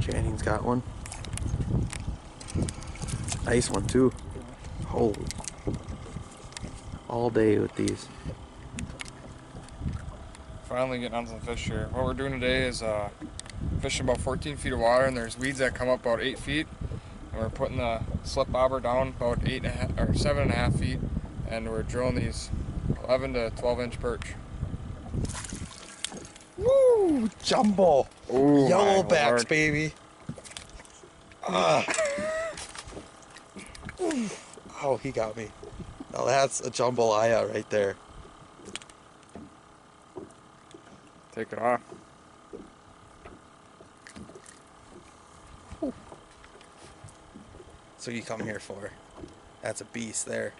Channing's got one. Nice one too. Holy. All day with these. Finally getting on some fish here. What we're doing today is fishing about 14 feet of water, and there's weeds that come up about 8 feet. And we're putting the slip bobber down about 8.5 or 7.5 feet, and we're drilling these 11 to 12-inch perch. Woo! Jumbo! Ooh, Yellowbacks, baby! Ah. Oh, he got me. Now that's a jambalaya right there. Take it off. So you come here for. That's a beast there.